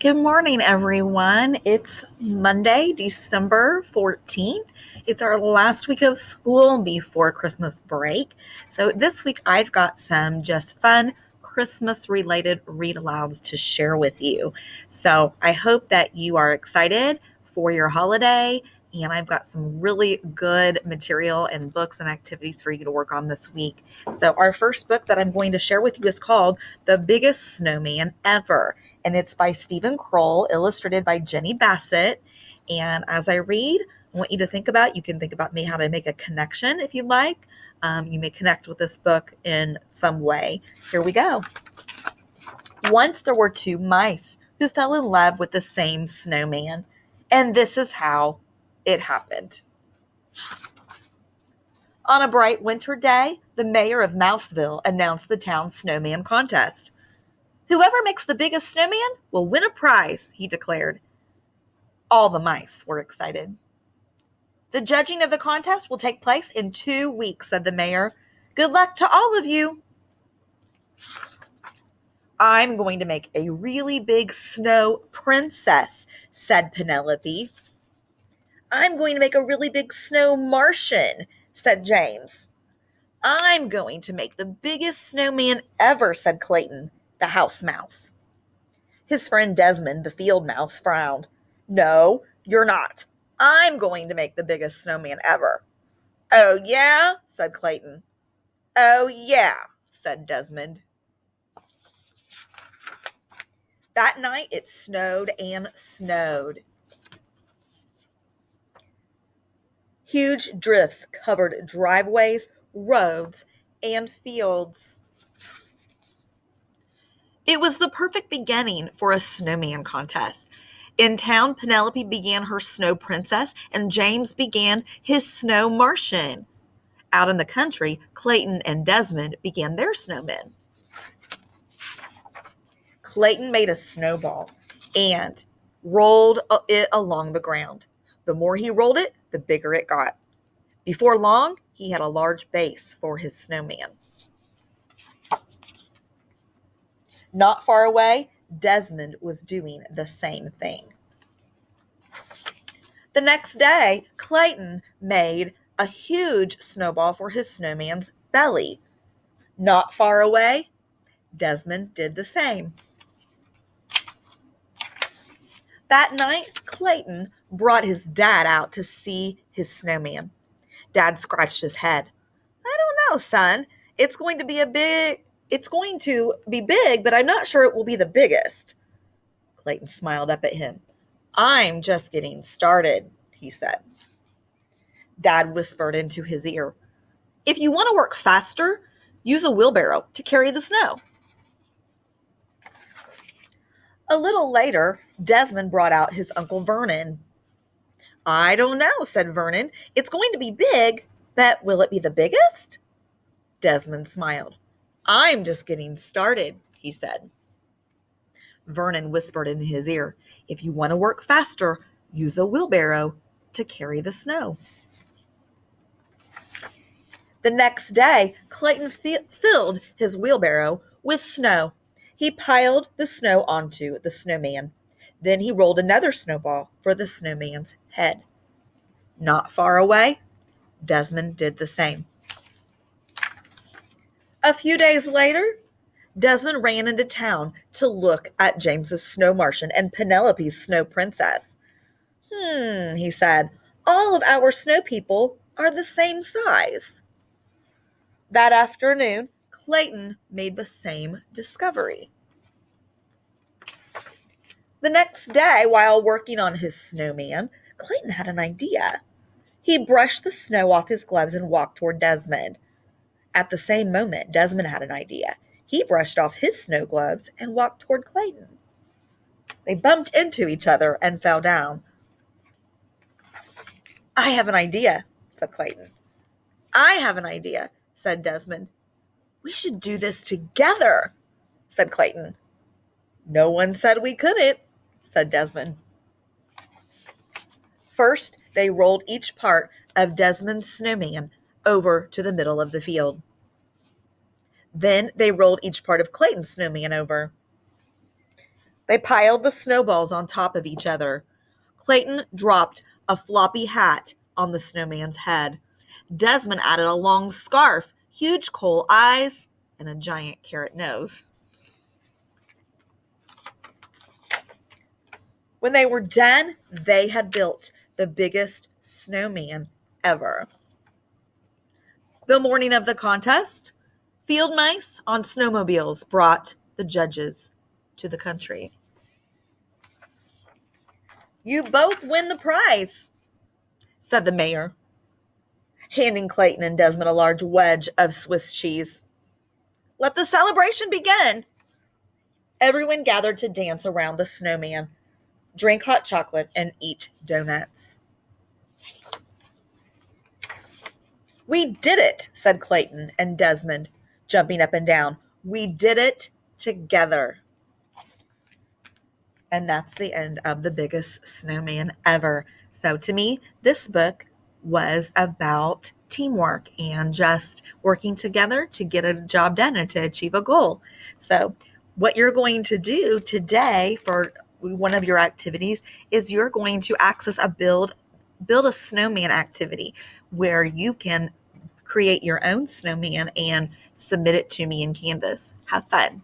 Good morning, everyone. It's Monday, December 14th. It's our last week of school before Christmas break. So this week I've got some just fun Christmas related read alouds to share with you. So I hope that you are excited for your holiday. And I've got some really good material and books and activities for you to work on this week. So, our first book that I'm going to share with you is called The Biggest Snowman Ever, and it's by Stephen Kroll, illustrated by Jenny Bassett. And as I read, I want you to you can think about me how to make a connection if you like. You may connect with this book in some way. Here we go. Once there were two mice who fell in love with the same snowman, and this is how it happened. On a bright winter day, the mayor of Mouseville announced the town's snowman contest. Whoever makes the biggest snowman will win a prize, he declared. All the mice were excited. The judging of the contest will take place in 2 weeks, said the mayor. Good luck to all of you. I'm going to make a really big snow princess, said Penelope. I'm going to make a really big snow Martian, said James. I'm going to make the biggest snowman ever, said Clayton, the house mouse. His friend Desmond, the field mouse, frowned. No, you're not. I'm going to make the biggest snowman ever. Oh, yeah, said Clayton. Oh, yeah, said Desmond. That night it snowed and snowed. Huge drifts covered driveways, roads, and fields. It was the perfect beginning for a snowman contest. In town, Penelope began her snow princess, and James began his snow Martian. Out in the country, Clayton and Desmond began their snowmen. Clayton made a snowball and rolled it along the ground. The more he rolled it, the bigger it got. Before long, he had a large base for his snowman. Not far away, Desmond was doing the same thing. The next day, Clayton made a huge snowball for his snowman's belly. Not far away, Desmond did the same. That night, Clayton brought his dad out to see his snowman. Dad scratched his head. I don't know, son. It's going to be big, but I'm not sure it will be the biggest. Clayton smiled up at him. I'm just getting started, he said. Dad whispered into his ear. If you want to work faster, use a wheelbarrow to carry the snow. A little later, Desmond brought out his Uncle Vernon. I don't know, said Vernon. It's going to be big, but will it be the biggest? Desmond smiled. I'm just getting started, he said. Vernon whispered in his ear, if you want to work faster, use a wheelbarrow to carry the snow. The next day, Clayton filled his wheelbarrow with snow. He piled the snow onto the snowman. Then he rolled another snowball for the snowman's head. Not far away, Desmond did the same. A few days later, Desmond ran into town to look at James's snow Martian and Penelope's snow princess. He said, all of our snow people are the same size. That afternoon, Clayton made the same discovery. The next day, while working on his snowman, Clayton had an idea. He brushed the snow off his gloves and walked toward Desmond. At the same moment, Desmond had an idea. He brushed off his snow gloves and walked toward Clayton. They bumped into each other and fell down. I have an idea, said Clayton. I have an idea, said Desmond. We should do this together, said Clayton. No one said we couldn't, said Desmond. First, they rolled each part of Desmond's snowman over to the middle of the field. Then they rolled each part of Clayton's snowman over. They piled the snowballs on top of each other. Clayton dropped a floppy hat on the snowman's head. Desmond added a long scarf, huge coal eyes, and a giant carrot nose. When they were done, they had built the biggest snowman ever. The morning of the contest, field mice on snowmobiles brought the judges to the country. "You both win the prize," said the mayor, handing Clayton and Desmond a large wedge of Swiss cheese. "Let the celebration begin." Everyone gathered to dance around the snowman, drink hot chocolate, and eat donuts. "We did it," said Clayton and Desmond, jumping up and down. "We did it together." And that's the end of The Biggest Snowman Ever. So to me, this book was about teamwork and just working together to get a job done and to achieve a goal. So what you're going to do today for one of your activities is you're going to access a build a snowman activity where you can create your own snowman and submit it to me in Canvas. Have fun.